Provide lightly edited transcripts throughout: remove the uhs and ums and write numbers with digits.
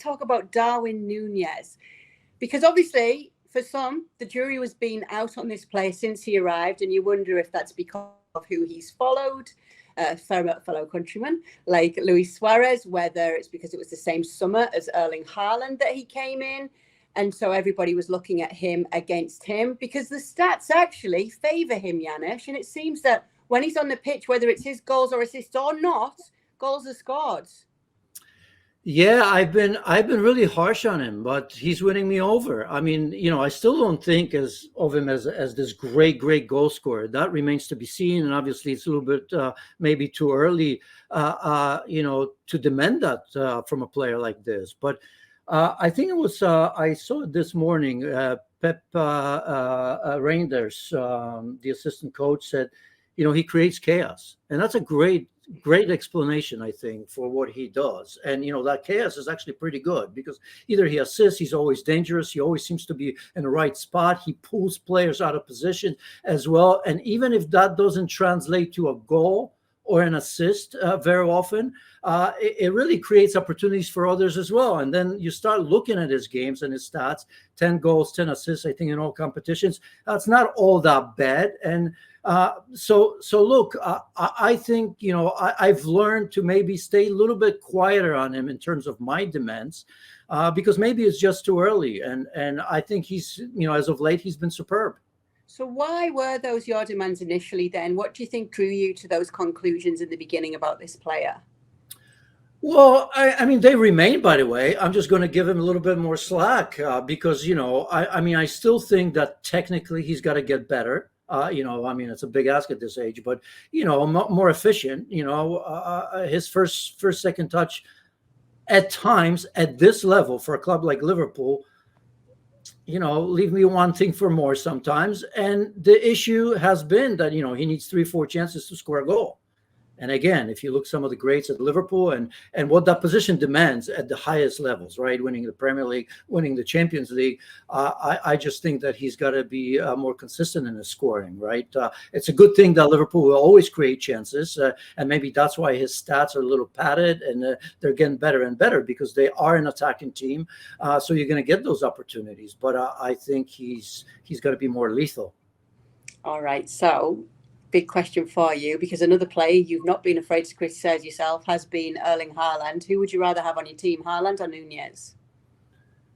talk about Darwin Nunez. Because obviously, for some, the jury has been out on this player since he arrived, and you wonder if that's because of who he's followed, fellow countrymen like Luis Suarez, whether it's because it was the same summer as Erling Haaland that he came in. And so everybody was looking at him against him because the stats actually favour him, Janusz. And it seems that when he's on the pitch, whether it's his goals or assists or not, goals are scored. Yeah, I've been really harsh on him, but he's winning me over. I mean, I still don't think of him as this great goal scorer. That remains to be seen, and obviously it's a little bit maybe too early, to demand that from a player like this. But I think it was I saw it this morning. Pep Reinders, the assistant coach, said, he creates chaos, and that's a great explanation, I think, for what he does. And that chaos is actually pretty good because either he assists, he's always dangerous, he always seems to be in the right spot, he pulls players out of position as well. And even if that doesn't translate to a goal or an assist very often, it really creates opportunities for others as well. And then you start looking at his games and his stats: 10 goals, 10 assists, I think, in all competitions. That's not all that bad. And so look, I think, I've learned to maybe stay a little bit quieter on him in terms of my demands, because maybe it's just too early. And I think he's, as of late, he's been superb. So why were those your demands initially then? What do you think drew you to those conclusions in the beginning about this player? Well, I mean, they remain, by the way. I'm just going to give him a little bit more slack because, I still think that technically he's got to get better. It's a big ask at this age, but, more efficient, his first, second touch at times at this level for a club like Liverpool, leave me wanting for more sometimes. And the issue has been that, he needs 3-4 chances to score a goal. And again, if you look some of the greats at Liverpool and what that position demands at the highest levels, right? Winning the Premier League, winning the Champions League, I just think that he's got to be more consistent in his scoring, right? It's a good thing that Liverpool will always create chances, and maybe that's why his stats are a little padded, and they're getting better and better because they are an attacking team. So you're going to get those opportunities, but I think he's got to be more lethal. All right, so big question for you, because another player you've not been afraid to criticise yourself has been Erling Haaland. Who would you rather have on your team, Haaland or Nunez?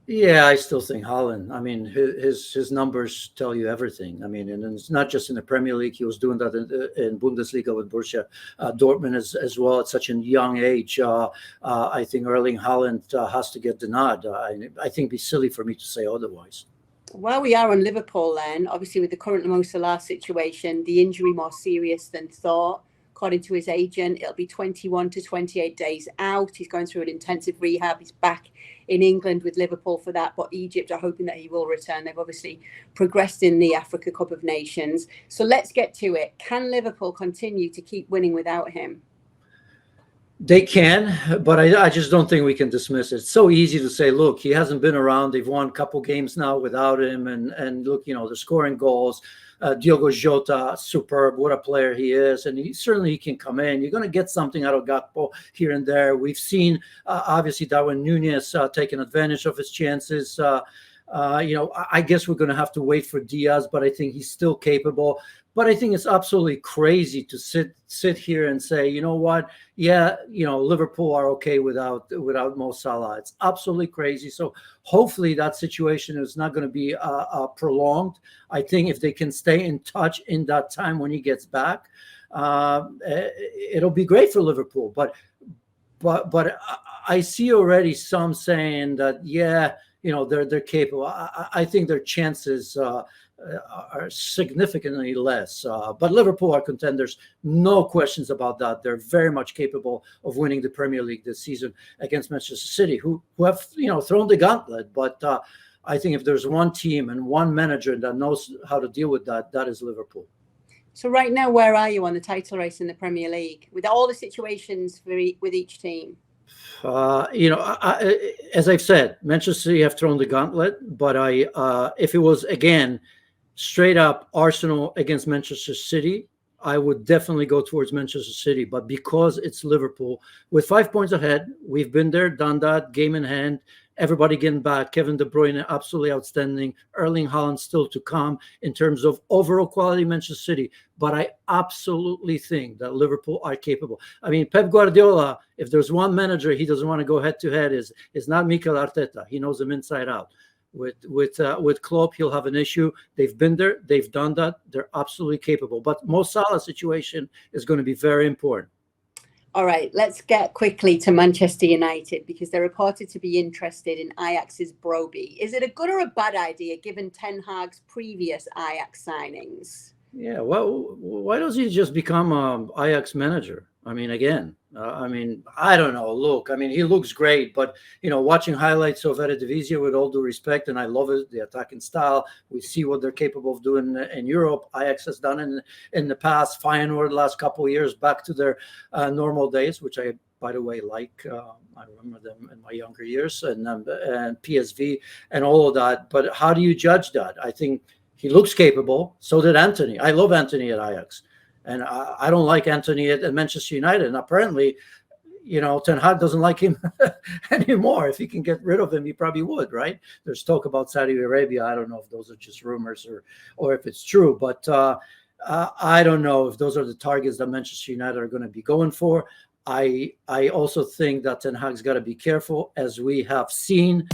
Yeah, I still think Haaland. I mean, his numbers tell you everything. I mean, and it's not just in the Premier League. He was doing that in Bundesliga with Borussia Dortmund as well at such a young age. I think Erling Haaland has to get the nod. I think it'd be silly for me to say otherwise. While we are on Liverpool then, obviously with the current Mo Salah situation, the injury more serious than thought. According to his agent, it'll be 21 to 28 days out. He's going through an intensive rehab. He's back in England with Liverpool for that, but Egypt are hoping that he will return. They've obviously progressed in the Africa Cup of Nations. So let's get to it. Can Liverpool continue to keep winning without him? They can, but I just don't think we can dismiss it. It's so easy to say, look, he hasn't been around. They've won a couple games now without him. And look, they're scoring goals. Diogo Jota, superb. What a player he is. And he can come in. You're going to get something out of Gakpo here and there. We've seen, obviously, Darwin Nunez taking advantage of his chances. I guess we're going to have to wait for Diaz, but I think he's still capable. But I think it's absolutely crazy to sit here and say, you know what? Yeah, Liverpool are okay without Mo Salah. It's absolutely crazy. So hopefully that situation is not going to be prolonged. I think if they can stay in touch in that time when he gets back, it'll be great for Liverpool. But I see already some saying that, yeah, they're capable. I think their chances are significantly less. But Liverpool are contenders, no questions about that. They're very much capable of winning the Premier League this season against Manchester City, who have thrown the gauntlet. But I think if there's one team and one manager that knows how to deal with that, that is Liverpool. So right now, where are you on the title race in the Premier League with all the situations with each team? As I've said, Manchester City have thrown the gauntlet, but if it was again straight up Arsenal against Manchester City, I would definitely go towards Manchester City. But because it's Liverpool, with 5 points ahead, we've been there, done that, game in hand, everybody getting back. Kevin De Bruyne, absolutely outstanding. Erling Haaland still to come in terms of overall quality, Manchester City. But I absolutely think that Liverpool are capable. I mean, Pep Guardiola, if there's one manager he doesn't want to go head-to-head, is not Mikel Arteta. He knows him inside out. With Klopp, he'll have an issue. They've been there. They've done that. They're absolutely capable. But Mo Salah situation is going to be very important. All right, let's get quickly to Manchester United, because they're reported to be interested in Ajax's Broby. Is it a good or a bad idea given Ten Hag's previous Ajax signings? Yeah, well, why doesn't he just become an Ajax manager? I mean, again, I don't know. Look, I mean, he looks great, but, watching highlights of Eredivisie, with all due respect, and I love it, the attacking style. We see what they're capable of doing in Europe. Ajax has done in the past. Feyenoord the last couple of years, back to their normal days, which I, by the way, like. I remember them in my younger years, and PSV and all of that. But how do you judge that? I think he looks capable. So did Anthony. I love Anthony at Ajax. And I don't like Anthony at Manchester United. And apparently, Ten Hag doesn't like him anymore. If he can get rid of him, he probably would, right? There's talk about Saudi Arabia. I don't know if those are just rumors or if it's true. But I don't know if those are the targets that Manchester United are going to be going for. I also think that Ten Hag's got to be careful, as we have seen